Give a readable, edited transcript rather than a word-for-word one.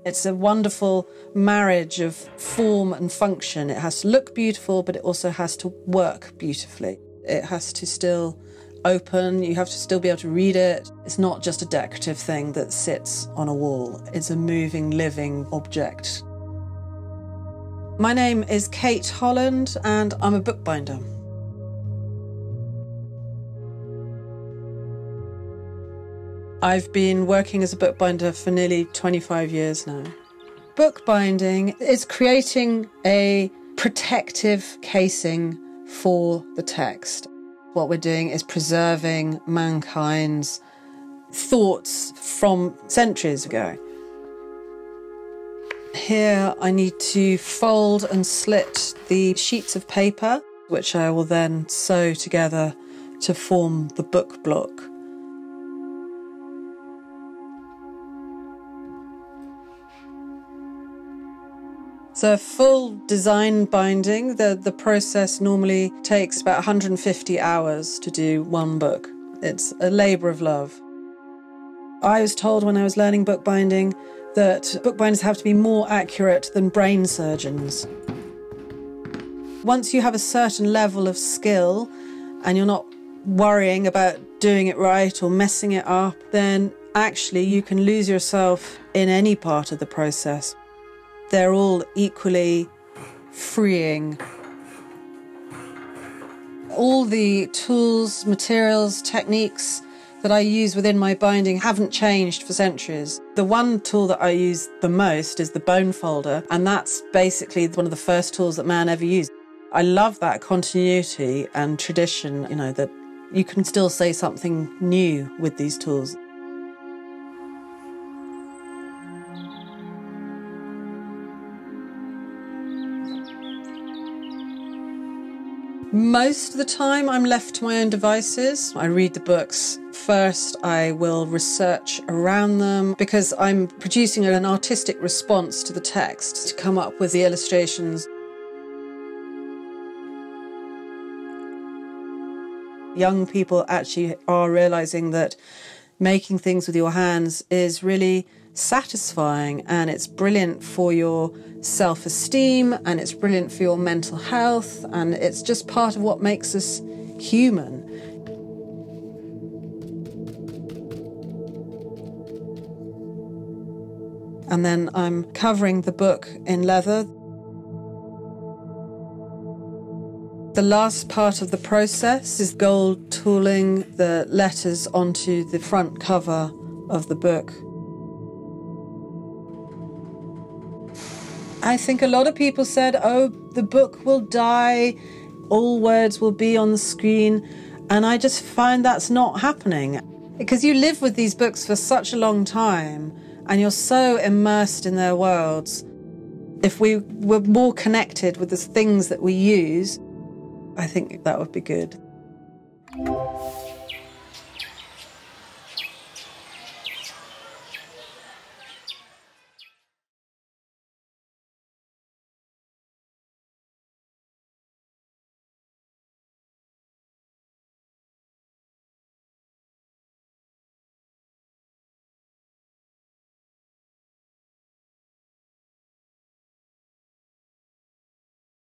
It's a wonderful marriage of form and function. It has to look beautiful, but it also has to work beautifully. It has to still open, you have to still be able to read it. It's not just a decorative thing that sits on a wall. It's a moving, living object. My name is Kate Holland and I'm a bookbinder. I've been working as a bookbinder for nearly 25 years now. Bookbinding is creating a protective casing for the text. What we're doing is preserving mankind's thoughts from centuries ago. Here I need to fold and slit the sheets of paper, which I will then sew together to form the book block. So a full design binding, the process normally takes about 150 hours to do one book. It's a labour of love. I was told when I was learning bookbinding that bookbinders have to be more accurate than brain surgeons. Once you have a certain level of skill and you're not worrying about doing it right or messing it up, then actually you can lose yourself in any part of the process. They're all equally freeing. All the tools, materials, techniques that I use within my binding haven't changed for centuries. The one tool that I use the most is the bone folder, and that's basically one of the first tools that man ever used. I love that continuity and tradition, that you can still say something new with these tools. Most of the time I'm left to my own devices. I read the books first, I will research around them because I'm producing an artistic response to the text to come up with the illustrations. Young people actually are realising that making things with your hands is really satisfying, and it's brilliant for your self-esteem, and it's brilliant for your mental health, and it's just part of what makes us human. And then I'm covering the book in leather. The last part of the process is gold tooling the letters onto the front cover of the book. I think a lot of people said, oh, the book will die, all words will be on the screen, and I just find that's not happening. Because you live with these books for such a long time, and you're so immersed in their worlds. If we were more connected with the things that we use, I think that would be good.